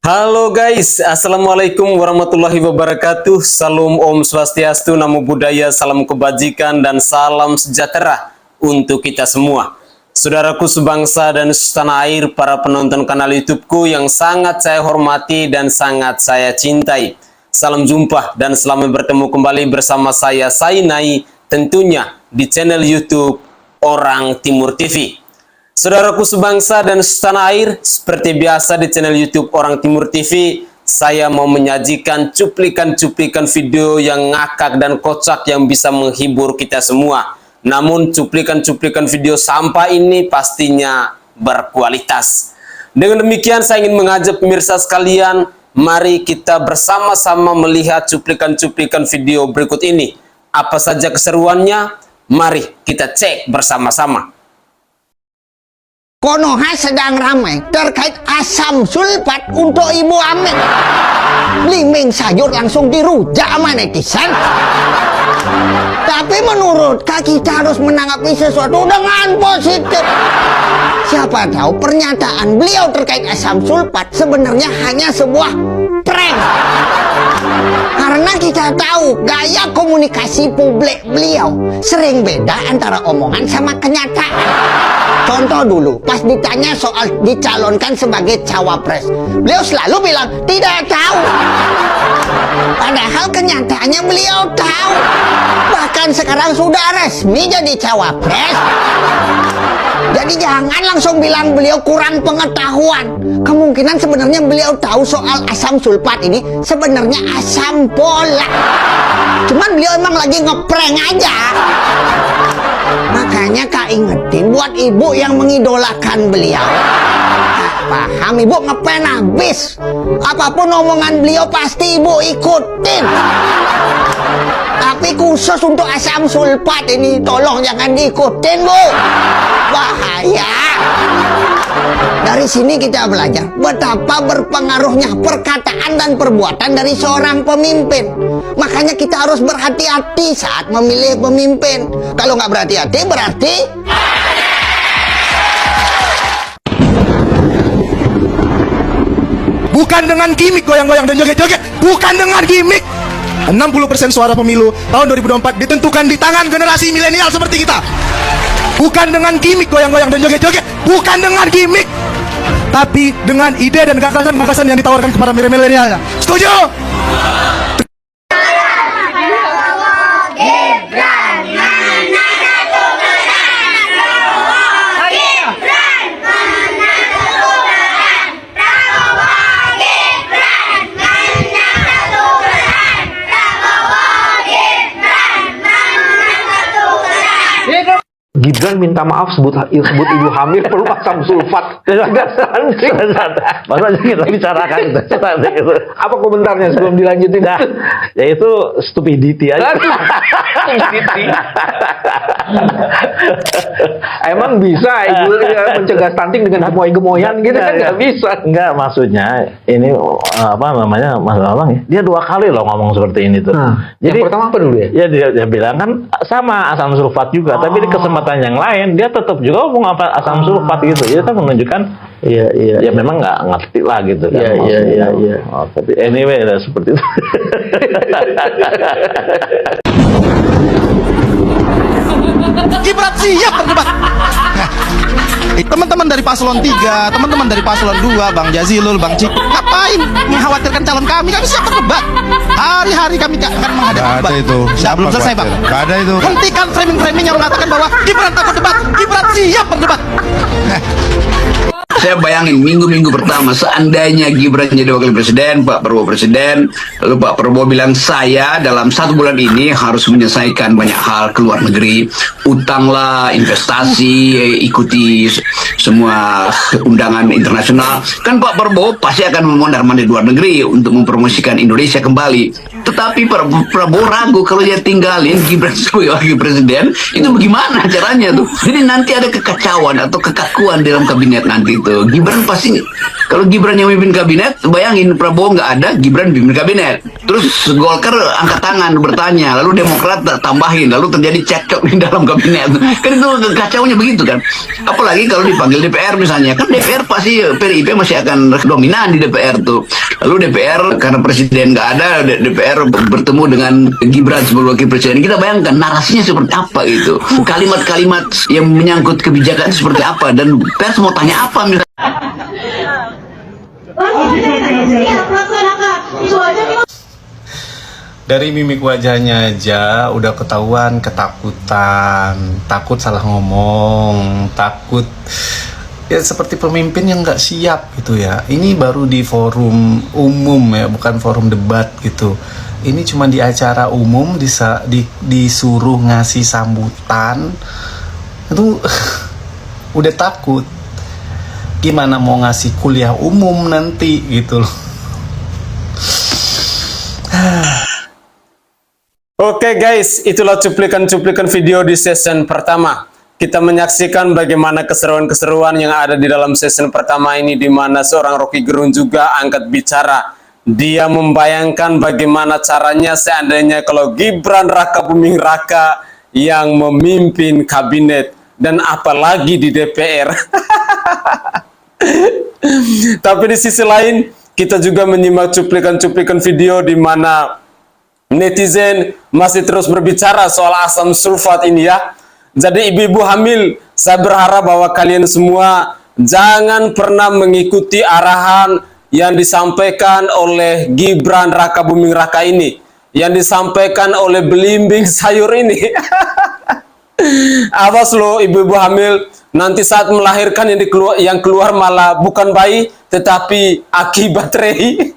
Halo guys, Assalamualaikum warahmatullahi wabarakatuh. Salam Om Swastiastu, Namo Buddhaya, salam kebajikan dan salam sejahtera untuk kita semua. Saudaraku sebangsa dan setanah air, para penonton kanal YouTubeku yang sangat saya hormati dan sangat saya cintai. Salam jumpa dan selamat bertemu kembali bersama saya Sainai, tentunya di channel YouTube Orang Timur TV. Saudaraku sebangsa dan setanah air, seperti biasa di channel YouTube Orang Timur TV, saya mau menyajikan cuplikan-cuplikan video yang ngakak dan kocak yang bisa menghibur kita semua. Namun cuplikan-cuplikan video sampah ini pastinya berkualitas. Dengan demikian saya ingin mengajak pemirsa sekalian, mari kita bersama-sama melihat cuplikan-cuplikan video berikut ini. Apa saja keseruannya? Mari kita cek bersama-sama. Konoha sedang ramai terkait asam sulfat untuk Ibu Amin. Blimbing sayur langsung dirujak sama netizen. Tapi menurut kita harus menanggapi sesuatu dengan positif. Siapa tahu pernyataan beliau terkait asam sulfat sebenarnya hanya sebuah prank. Karena kita tahu gaya komunikasi publik beliau sering beda antara omongan sama kenyataan. Contoh dulu, pas ditanya soal dicalonkan sebagai cawapres, beliau selalu bilang tidak tahu. Padahal kenyataannya beliau tahu. Bahkan sekarang sudah resmi jadi cawapres. Jadi jangan langsung bilang beliau kurang pengetahuan. Kemungkinan sebenarnya beliau tahu soal asam sulfat ini sebenarnya asam bola. Cuman beliau emang lagi ngeprank aja. Makanya Kak ingetin buat ibu yang mengidolakan beliau. Paham ibu, ngepen habis. Apapun omongan beliau pasti ibu ikutin. Tapi khusus untuk asam sulfat ini tolong jangan diikutin bu. Bahaya. Dari sini kita belajar betapa berpengaruhnya perkataan dan perbuatan dari seorang pemimpin. Makanya kita harus berhati-hati saat memilih pemimpin. Kalau nggak berhati-hati berarti bukan dengan gimmick goyang-goyang dan joget-joget, bukan dengan gimmick. 60% suara pemilu tahun 2024 ditentukan di tangan generasi milenial seperti kita. Bukan dengan gimmick goyang-goyang dan joget-joget, bukan dengan gimmick, tapi dengan ide dan gagasan-gagasan yang ditawarkan kepada milenialnya. Setuju? Gibran minta maaf sebut ibu hamil perlu asam sulfat. Masa kita bicarakan itu. Apa komentarnya sebelum dilanjutin? Nah, ya itu stupidity aja. Emang bisa ibu mencegah stunting dengan gemoy-gemoyan gitu kan? Nggak bisa. Enggak, maksudnya ini apa namanya Mas Bambang ya? Dia 2 kali loh ngomong seperti ini tuh. Jadi yang pertama apa dulu ya? Ya dia bilang kan sama asam sulfat juga, tapi di kesempatan yang lain dia tetap juga ngomong apa asam sulfat gitu. Jadi kan menunjukkan ya memang nggak ngerti lah gitu kan. Iya. Oh, tapi anyway lah seperti itu. Gibran siap berdebat. Teman-teman dari paslon 3, teman-teman dari paslon 2, Bang Jazilul, Bang Cik, ngapain mengkhawatirkan calon kami? Kami siap berdebat. Hari-hari kami akan menghadapi debat. Itu. Belum selesai, Bang. Gak ada itu. Hentikan framing-framing yang mengatakan bahwa Gibran takut debat. Gibran siap berdebat. Saya bayangin minggu-minggu pertama seandainya Gibran jadi wakil presiden, Pak Prabowo presiden, lalu Pak Prabowo bilang saya dalam 1 bulan ini harus menyelesaikan banyak hal ke luar negeri, utang lah, investasi, ikuti semua undangan internasional. Kan Pak Prabowo pasti akan memondar-mandir luar negeri untuk mempromosikan Indonesia kembali. Tetapi Pak Prabowo ragu kalau dia tinggalin Gibran sebagai wakil presiden, itu bagaimana caranya tuh? Jadi nanti ada kekacauan atau kekakuan dalam kabinet nanti itu. gitu. Gibran pasti, kalau Gibran yang memimpin kabinet, bayangin Prabowo nggak ada, Gibran memimpin kabinet. Terus Golkar angkat tangan bertanya, lalu Demokrat tambahin, lalu terjadi cekcok di dalam kabinet. Kan itu kacaunya begitu kan. Apalagi kalau dipanggil DPR misalnya, kan DPR pasti PDIP masih akan dominan di DPR tuh. Lalu DPR karena presiden nggak ada, DPR bertemu dengan Gibran sebagai wakil presiden. Kita bayangkan narasinya seperti apa gitu. Kalimat-kalimat yang menyangkut kebijakan seperti apa, dan pers mau tanya apa misalnya. Dari mimik wajahnya aja udah ketahuan ketakutan, takut salah ngomong, takut ya seperti pemimpin yang nggak siap gitu ya. Ini baru di forum umum ya, bukan forum debat gitu. Ini cuma di acara umum disuruh ngasih sambutan itu udah takut. Gimana mau ngasih kuliah umum nanti gitu loh. Oke guys, itulah cuplikan-cuplikan video di season pertama. Kita menyaksikan bagaimana keseruan-keseruan yang ada di dalam season pertama ini, di mana seorang Rocky Gerung juga angkat bicara. Dia membayangkan bagaimana caranya seandainya kalau Gibran Raka Buming Raka yang memimpin kabinet, dan apalagi di DPR. Tapi di sisi lain, kita juga menyimak cuplikan-cuplikan video di mana netizen masih terus berbicara soal asam sulfat ini ya. Jadi ibu-ibu hamil, saya berharap bahwa kalian semua jangan pernah mengikuti arahan yang disampaikan oleh Gibran Raka Buming Raka ini, yang disampaikan oleh belimbing sayur ini. Awas lo ibu-ibu hamil, nanti saat melahirkan yang keluar malah bukan bayi tetapi aki baterai.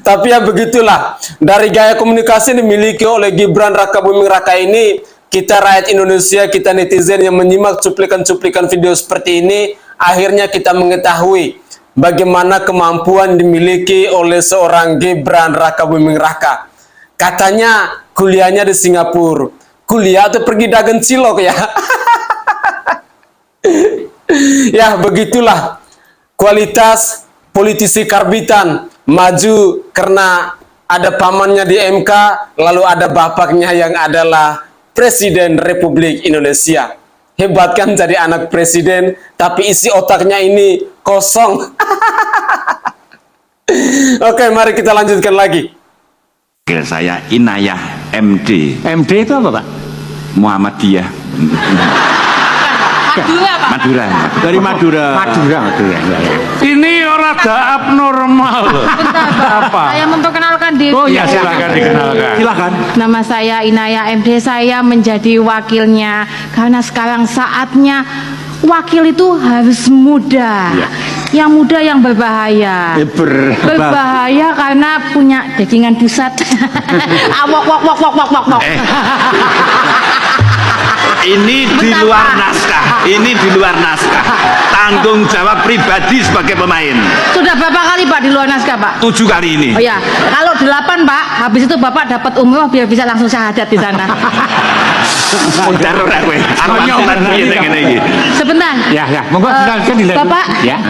Tapi ya begitulah, dari gaya komunikasi yang dimiliki oleh Gibran Raka Buming Raka ini, kita rakyat Indonesia, kita netizen yang menyimak cuplikan-cuplikan video seperti ini, akhirnya kita mengetahui bagaimana kemampuan dimiliki oleh seorang Gibran Raka Buming Raka. Katanya kuliahnya di Singapura, kuliah atau pergi dagang cilok ya. Ya begitulah kualitas politisi karbitan, maju karena ada pamannya di MK, lalu ada bapaknya yang adalah Presiden Republik Indonesia. Hebat kan jadi anak presiden, tapi isi otaknya ini kosong. Oke, mari kita lanjutkan lagi. Saya Inayah MD. MD itu apa, Pak? Muhammadiyah. Madura, Pak. Madura. Dari Madura. Madura. Ya. Ini orang abnormal. Apa? Saya memperkenalkan diri. Oh ya, silakan dikenalkan. Silakan. Nama saya Inayah MD, saya menjadi wakilnya karena sekarang saatnya wakil itu harus muda. Ya. Yang muda yang berbahaya. Berbahaya karena punya bajingan pusat. Wok. Ini di luar naskah. Ini di luar naskah. Tanggung jawab pribadi sebagai pemain. Sudah berapa kali Pak di luar naskah Pak? 7 kali ini. Oh ya, kalau 8 Pak, habis itu Bapak dapat umroh biar bisa langsung syahadat di sana. Sebentar. Ya, monggo Bapak,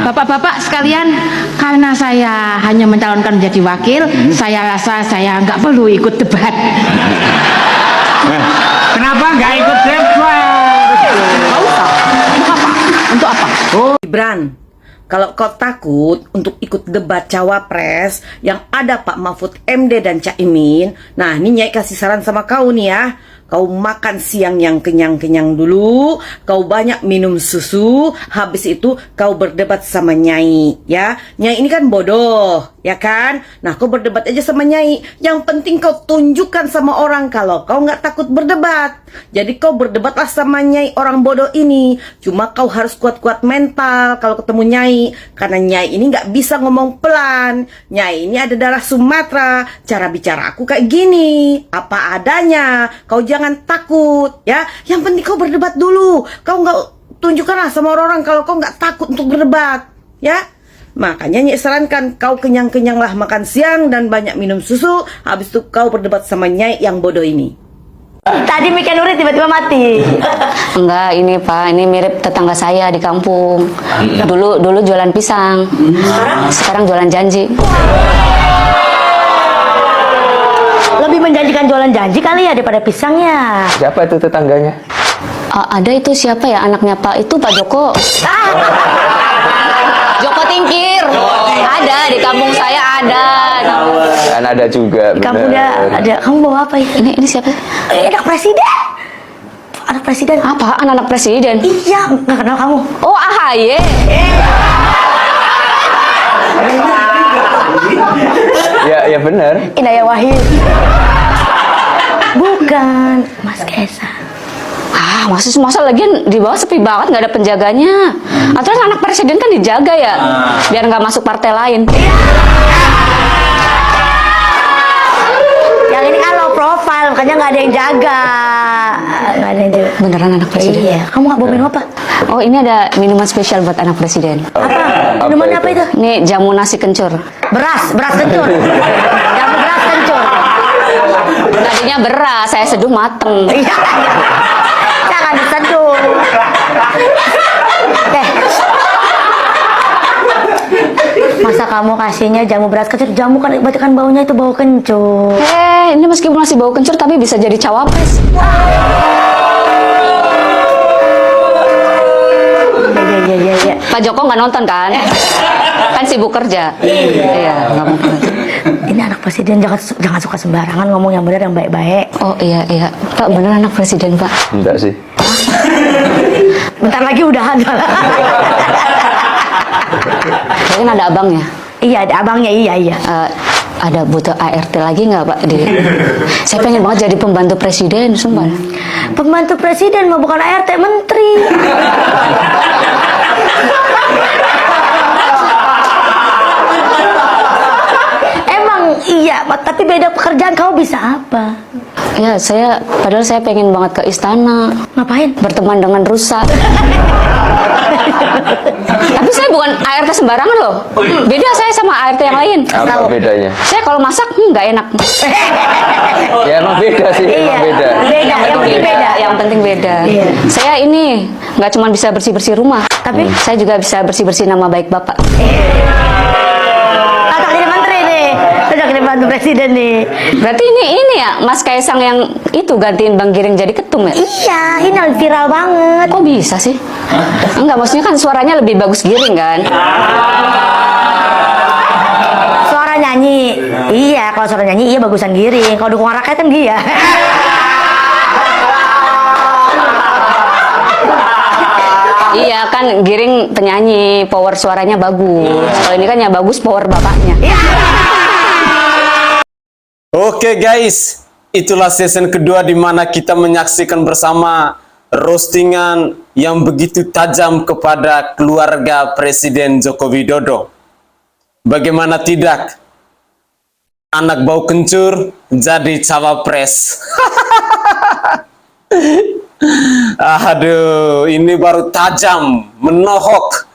Bapak-bapak sekalian, karena saya hanya mencalonkan menjadi wakil, saya rasa saya nggak perlu ikut debat. Kenapa nggak ikut debat? Nggak usah. Untuk apa? Gibran, kalau kau takut untuk ikut debat cawapres yang ada Pak Mahfud MD dan Caimin, nah ini Nyai kasih saran sama kau nih ya. Kau makan siang yang kenyang-kenyang dulu, kau banyak minum susu, habis itu kau berdebat sama Nyai, ya. Nyai ini kan bodoh, ya kan? Nah, kau berdebat aja sama Nyai. Yang penting kau tunjukkan sama orang kalau kau nggak takut berdebat. Jadi kau berdebatlah sama Nyai orang bodoh ini. Cuma kau harus kuat-kuat mental kalau ketemu Nyai, karena Nyai ini nggak bisa ngomong pelan. Nyai ini ada darah Sumatera. Cara bicara aku kayak gini, apa adanya. Kau jangan takut, ya. Yang penting kau berdebat dulu. Kau nggak tunjukkanlah sama orang-orang kalau kau nggak takut untuk berdebat, ya. Makanya Nyai sarankan kau kenyang-kenyanglah makan siang dan banyak minum susu. Habis itu kau berdebat sama Nyai yang bodoh ini. Tadi Mika Nuri tiba-tiba mati. Enggak, ini Pak, ini mirip tetangga saya di kampung. Dulu jualan pisang. Sekarang jualan janji. Lebih menjanjikan jualan janji kali ya daripada pisangnya. Siapa itu tetangganya? Ada itu siapa ya anaknya Pak? Itu Pak Joko. Joko Tingkir. Ada di kampung saya ada. Kan ada juga. Di kampung ada. Kamu bawa apa itu? Ini siapa? Anak presiden. Anak presiden. Apaan anak presiden? Iya, nggak kenal kamu. Oh, AHY. Ya benar. Inaya Wahid. Bukan, Mas Kaisang. Masa lagian di bawah sepi banget, nggak ada penjaganya. Terus anak presiden kan dijaga ya, biar nggak masuk partai lain. Yang ini kan low profile, makanya nggak ada yang jaga. Nggak ada yang jaga. Beneran anak presiden? Iya. Kamu nggak bawa minum apa? Oh, ini ada minuman spesial buat anak presiden. Apa? Minuman apa itu? Ini jamu nasi kencur. Beras kencur. Jamu beras kencur. Tadinya beras, saya seduh mateng. Jangan diseduh. Masa kamu kasihnya jamu beras kencur? Jamu kan berarti kan baunya itu bau kencur. Ini meskipun masih bau kencur tapi bisa jadi cawapres. Iya. Pak Joko nggak nonton kan? Kan sibuk kerja. Iya, nggak mungkin. Ini anak presiden, jangan suka sembarangan ngomong, yang benar, yang baik-baik. Oh iya. Pak bener anak presiden Pak? Enggak sih. Bentar lagi udahan. Kayaknya ada abangnya. Iya, ada abangnya, iya. Ada butuh ART lagi nggak Pak? Saya pengen banget jadi pembantu presiden, sumpah. Pembantu presiden mah bukan ART, menteri. Emang iya, tapi beda pekerjaan. Kau bisa apa? Ya, padahal saya pengen banget ke istana. Ngapain? Berteman dengan rusa. Tapi saya bukan ART sembarangan loh. Beda saya sama ART yang lain. Apa bedanya? Saya kalau masak nggak enak. Ya emang beda sih, emang beda. Yang penting beda. Iya. Saya ini nggak cuma bisa bersih-bersih rumah, tapi saya juga bisa bersih-bersih nama baik Bapak. Atau jadi menteri nih, udah jadi bantu presiden nih. Berarti ini ya Mas Kaisang yang itu gantiin Bang Giring jadi ketum ya? Iya, ini viral banget. Kok bisa sih? Enggak, maksudnya kan suaranya lebih bagus Giring kan? Suara nyanyi, iya. Kalau suara nyanyi, iya bagusan Giring. Kalau dukungan rakyat kan dia. Iya kan Giring penyanyi, power suaranya bagus. Kalau ini kan ya bagus power bapaknya. Oke guys, itulah season kedua di mana kita menyaksikan bersama roastingan yang begitu tajam kepada keluarga Presiden Joko Widodo. Bagaimana tidak? Anak bau kencur jadi cawapres. Aduh, ini baru tajam, menohok.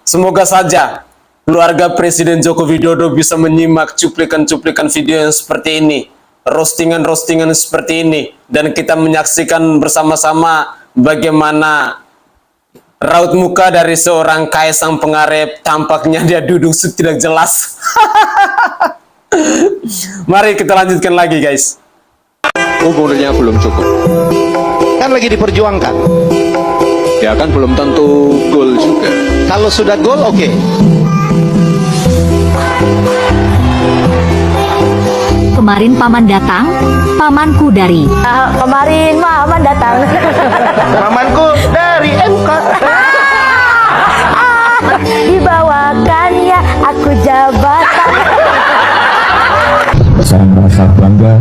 Semoga saja keluarga Presiden Joko Widodo bisa menyimak cuplikan-cuplikan video yang seperti ini, roastingan-roastingan seperti ini, dan kita menyaksikan bersama-sama bagaimana raut muka dari seorang Kaisang Pengarep. Tampaknya dia duduk tidak jelas. Mari kita lanjutkan lagi guys. Umurnya belum cukup. Kan lagi diperjuangkan. Ya kan belum tentu gol juga. Kalau sudah gol, oke. Kemarin paman datang, pamanku dari. Kemarin paman datang. Pamanku dari MK. Dibawakannya aku jabatan. Saya merasa bangga.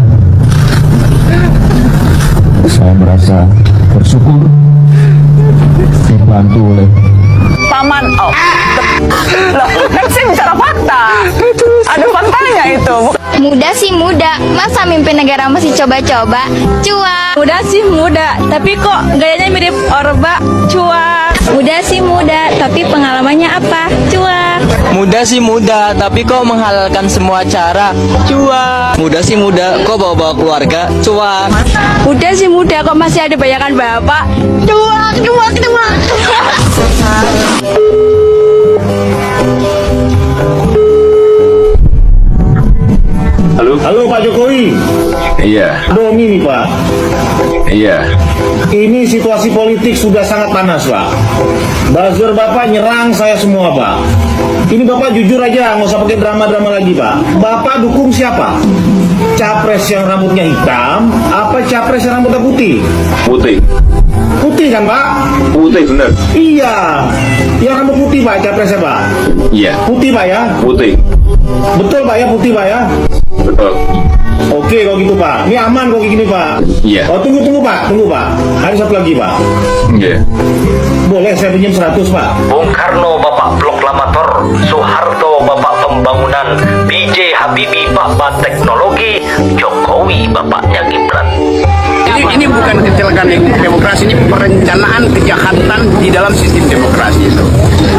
Saya merasa bersyukur dibantu oleh paman. Oh, loh, kan saya bicara fakta. Ada faktanya itu. Muda sih muda, masa mimpin negara masih coba-coba? Cuak. Muda sih muda, tapi kok gayanya mirip Orba? Cuak. Muda sih muda, tapi pengalamannya apa? Cuak. Muda sih muda, tapi kok menghalalkan semua cara. Cuak. Muda sih muda, kok bawa-bawa keluarga. Cuak. Muda sih muda, kok masih ada bayangan bapak. Cuak, cuak, cuak. Halo Pak Jokowi. Iya. Domi nih Pak. Iya. Ini situasi politik sudah sangat panas Pak. Buzzer Bapak nyerang saya semua Pak. Ini Bapak jujur aja, nggak usah pakai drama-drama lagi Pak. Bapak dukung siapa? Capres yang rambutnya hitam, apa capres yang rambutnya putih? Putih. Putih kan Pak? Putih bener. Iya. Yang rambut putih Pak, capresnya Pak. Iya. Putih Pak ya? Putih. Betul Pak ya, putih Pak ya? Betul. Oke kalau gitu Pak. Ini aman kok kayak gini Pak. Iya. Oh tunggu Pak, tunggu Pak. Ada satu lagi Pak. Iya. Boleh saya pinjam 100 Pak? Bung Karno Bapak Proklamator, Soeharto Bapak Pembangunan, B.J. Habibie Bapak Teknologi, Jokowi Bapaknya Gibran. Ini bukan kecelakaan demokrasi, ini perencanaan kejahatan di dalam sistem demokrasi itu.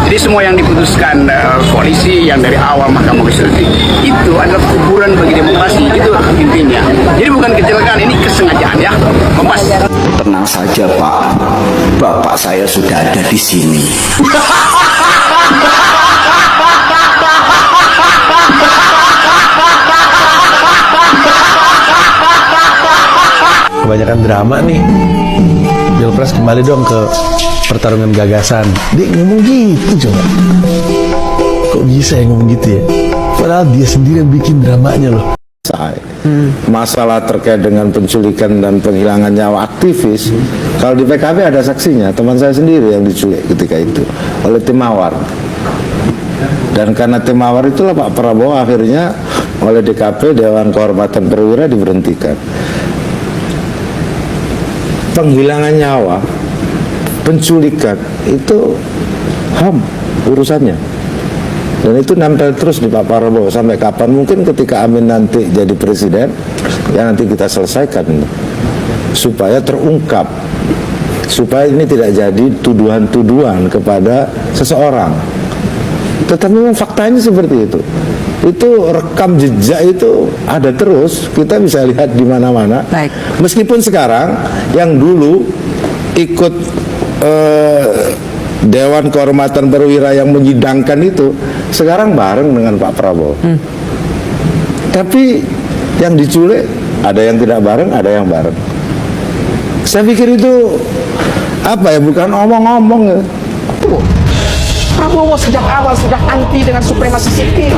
Jadi semua yang diputuskan koalisi yang dari awal Mahkamah Konstitusi itu adalah kuburan bagi demokrasi, itu intinya. Jadi bukan kecelakaan, ini kesengajaan ya, Mas. Tenang saja Pak, Bapak saya sudah ada di sini. Kebanyakan drama nih. Pilpres kembali dong ke pertarungan gagasan. Dia ngomong gitu coba. Kok bisa ya ngomong gitu ya? Padahal dia sendiri yang bikin dramanya loh. Masalah terkait dengan penculikan dan penghilangan nyawa aktivis, kalau di PKB ada saksinya, teman saya sendiri yang diculik ketika itu oleh tim Mawar. Dan karena tim Mawar itulah Pak Prabowo akhirnya oleh DKP, Dewan Kehormatan Perwira, diberhentikan. Penghilangan nyawa, penculikan itu HAM urusannya, dan itu nempel terus di Pak Prabowo sampai kapan. Mungkin ketika Amin nanti jadi presiden, ya nanti kita selesaikan supaya terungkap, supaya ini tidak jadi tuduhan-tuduhan kepada seseorang. Tetapi memang faktanya seperti itu. Itu rekam jejak itu ada terus, kita bisa lihat di mana-mana. Meskipun sekarang yang dulu ikut Dewan Kehormatan Perwira yang menyidangkan itu sekarang bareng dengan Pak Prabowo. Tapi yang diculik ada yang tidak bareng, ada yang bareng. Saya pikir itu apa ya, bukan omong-omong ya. Prabowo sejak awal sudah anti dengan supremasi sipil.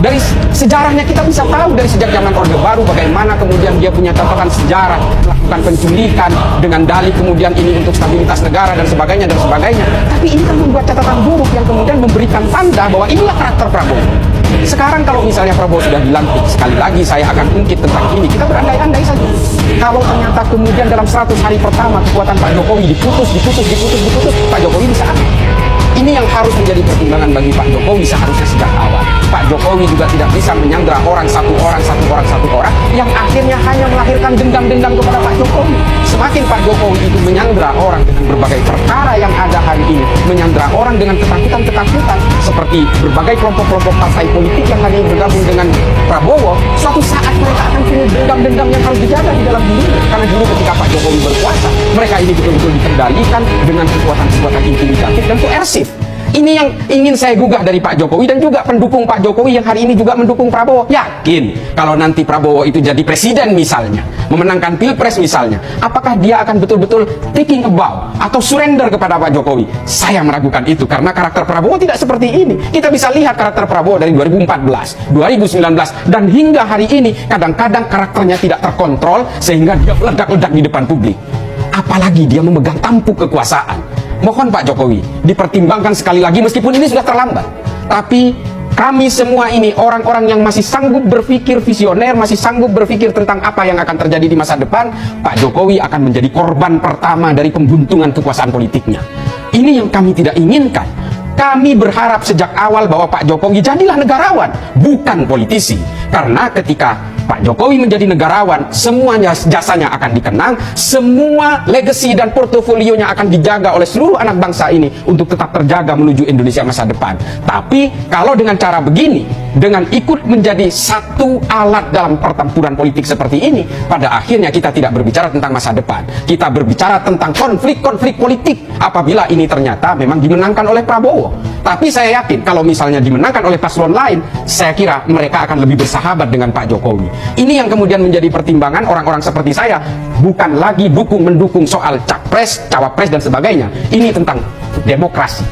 Dari sejarahnya kita bisa tahu dari sejak zaman Orde Baru bagaimana kemudian dia punya catatan sejarah melakukan penculikan dengan dalih kemudian ini untuk stabilitas negara dan sebagainya dan sebagainya. Tapi ini kan membuat catatan buruk yang kemudian memberikan tanda bahwa inilah karakter Prabowo. Sekarang kalau misalnya Prabowo sudah dilantik, sekali lagi saya akan ungkit tentang ini, kita berandai-andai saja. Kalau ternyata kemudian dalam 100 hari pertama kekuatan Pak Jokowi diputus, Pak Jokowi bisa apa? Ini yang harus menjadi pertimbangan bagi Pak Jokowi seharusnya sejak awal. Pak Jokowi juga tidak bisa menyandra satu orang yang akhirnya hanya melahirkan dendam-dendam kepada Pak Jokowi. Semakin Pak Jokowi itu menyandra orang dengan berbagai perkara yang ada hari ini, menyandra orang dengan ketakutan-ketakutan seperti berbagai kelompok-kelompok partai politik yang hari ini bergabung dengan Prabowo, suatu saat mereka akan punya dendam-dendam yang harus dijaga di dalam diri. Karena dulu ketika Pak Jokowi berkuasa, mereka ini betul-betul dikendalikan dengan kekuatan-kekuatan intimidatif dan koersif. Ini yang ingin saya gugah dari Pak Jokowi dan juga pendukung Pak Jokowi yang hari ini juga mendukung Prabowo. Yakin kalau nanti Prabowo itu jadi presiden misalnya, memenangkan Pilpres misalnya, apakah dia akan betul-betul taking a bow atau surrender kepada Pak Jokowi? Saya meragukan itu karena karakter Prabowo tidak seperti ini. Kita bisa lihat karakter Prabowo dari 2014, 2019 dan hingga hari ini kadang-kadang karakternya tidak terkontrol sehingga dia meledak-ledak di depan publik. Apalagi dia memegang tampuk kekuasaan. Mohon Pak Jokowi dipertimbangkan sekali lagi meskipun ini sudah terlambat. Tapi kami semua ini orang-orang yang masih sanggup berpikir visioner, masih sanggup berpikir tentang apa yang akan terjadi di masa depan, Pak Jokowi akan menjadi korban pertama dari pembuntungan kekuasaan politiknya. Ini yang kami tidak inginkan. Kami berharap sejak awal bahwa Pak Jokowi jadilah negarawan, bukan politisi. Karena ketika Pak Jokowi menjadi negarawan, semuanya jasanya akan dikenang, semua legacy dan portofolionya akan dijaga oleh seluruh anak bangsa ini untuk tetap terjaga menuju Indonesia masa depan. Tapi kalau dengan cara begini, dengan ikut menjadi satu alat dalam pertempuran politik seperti ini, pada akhirnya kita tidak berbicara tentang masa depan. Kita berbicara tentang konflik-konflik politik apabila ini ternyata memang dimenangkan oleh Prabowo. Tapi saya yakin kalau misalnya dimenangkan oleh paslon lain, saya kira mereka akan lebih bersahabat dengan Pak Jokowi. Ini yang kemudian menjadi pertimbangan orang-orang seperti saya, bukan lagi mendukung soal capres, cawapres dan sebagainya. Ini tentang demokrasi.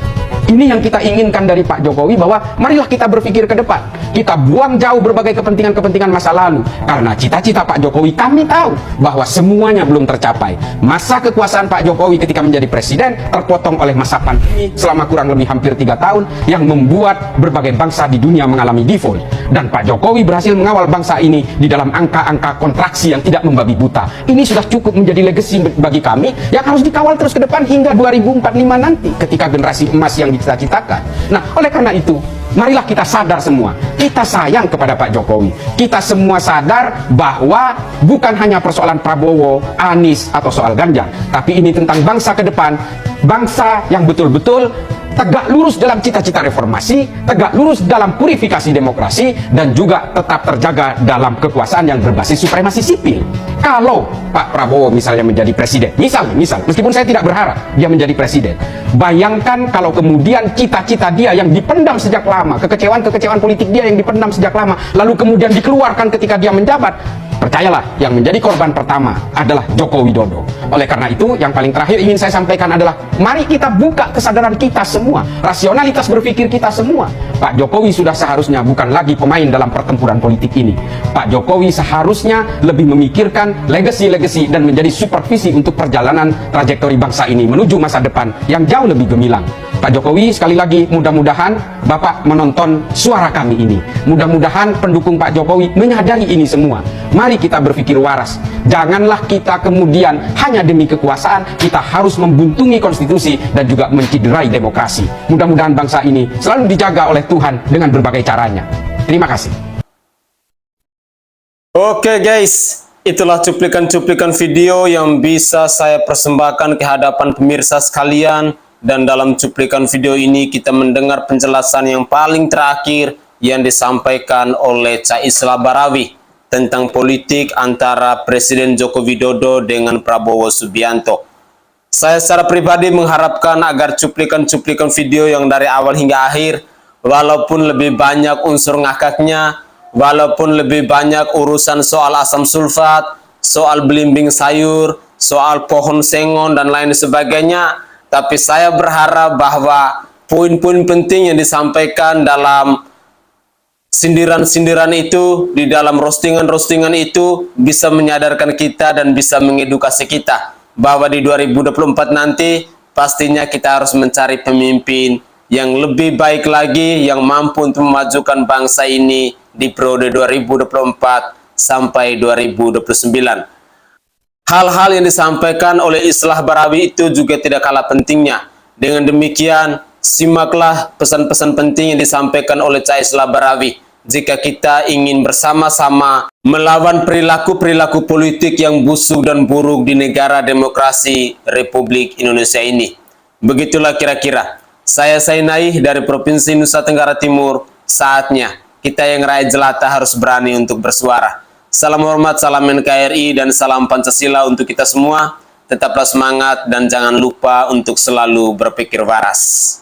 Ini yang kita inginkan dari Pak Jokowi, bahwa marilah kita berpikir ke depan. Kita buang jauh berbagai kepentingan-kepentingan masa lalu. Karena cita-cita Pak Jokowi kami tahu bahwa semuanya belum tercapai. Masa kekuasaan Pak Jokowi ketika menjadi presiden terpotong oleh masa pandemi selama kurang lebih hampir 3 tahun yang membuat berbagai bangsa di dunia mengalami default. Dan Pak Jokowi berhasil mengawal bangsa ini di dalam angka-angka kontraksi yang tidak membabi buta. Ini sudah cukup menjadi legacy bagi kami yang harus dikawal terus ke depan hingga 2045 nanti ketika generasi emas yang kita citakan. Nah, oleh karena itu, marilah kita sadar semua, kita sayang kepada Pak Jokowi. Kita semua sadar bahwa bukan hanya persoalan Prabowo, Anies, atau soal Ganjar, tapi ini tentang bangsa ke depan, bangsa yang betul-betul tegak lurus dalam cita-cita reformasi, tegak lurus dalam purifikasi demokrasi, dan juga tetap terjaga dalam kekuasaan yang berbasis supremasi sipil. Kalau Pak Prabowo misalnya menjadi presiden, misal, meskipun saya tidak berharap dia menjadi presiden, bayangkan kalau kemudian cita-cita dia yang dipendam sejak lama, kekecewaan politik dia yang dipendam sejak lama, lalu kemudian dikeluarkan ketika dia menjabat. Percayalah, yang menjadi korban pertama adalah Joko Widodo. Oleh karena itu, yang paling terakhir ingin saya sampaikan adalah, mari kita buka kesadaran kita semua, rasionalitas berpikir kita semua. Pak Jokowi sudah seharusnya bukan lagi pemain dalam pertempuran politik ini. Pak Jokowi seharusnya lebih memikirkan legacy dan menjadi supervisi untuk perjalanan trajektori bangsa ini menuju masa depan yang jauh lebih gemilang. Pak Jokowi, sekali lagi, mudah-mudahan Bapak menonton suara kami ini. Mudah-mudahan pendukung Pak Jokowi menyadari ini semua. Mari kita berpikir waras. Janganlah kita kemudian hanya demi kekuasaan, kita harus membuntungi konstitusi dan juga menciderai demokrasi. Mudah-mudahan bangsa ini selalu dijaga oleh Tuhan dengan berbagai caranya. Terima kasih. Oke guys, itulah cuplikan-cuplikan video yang bisa saya persembahkan ke hadapan pemirsa sekalian. Dan dalam cuplikan video ini kita mendengar penjelasan yang paling terakhir yang disampaikan oleh Cak Islah Barawi tentang politik antara Presiden Joko Widodo dengan Prabowo Subianto. Saya secara pribadi mengharapkan agar cuplikan-cuplikan video yang dari awal hingga akhir, walaupun lebih banyak unsur ngakaknya, walaupun lebih banyak urusan soal asam sulfat, soal belimbing sayur, soal pohon sengon dan lain sebagainya, tapi saya berharap bahwa poin-poin penting yang disampaikan dalam sindiran-sindiran itu, di dalam roastingan-roastingan itu, bisa menyadarkan kita dan bisa mengedukasi kita bahwa di 2024 nanti pastinya kita harus mencari pemimpin yang lebih baik lagi, yang mampu untuk memajukan bangsa ini di periode 2024 sampai 2029. Hal-hal yang disampaikan oleh Islah Barawi itu juga tidak kalah pentingnya. Dengan demikian, simaklah pesan-pesan penting yang disampaikan oleh Cak Islah Barawi. Jika kita ingin bersama-sama melawan perilaku-perilaku politik yang busuk dan buruk di negara demokrasi Republik Indonesia ini. Begitulah kira-kira. Saya Sainai dari Provinsi Nusa Tenggara Timur. Saatnya kita yang rakyat jelata harus berani untuk bersuara. Salam hormat, salam NKRI, dan salam Pancasila untuk kita semua. Tetaplah semangat dan jangan lupa untuk selalu berpikir waras.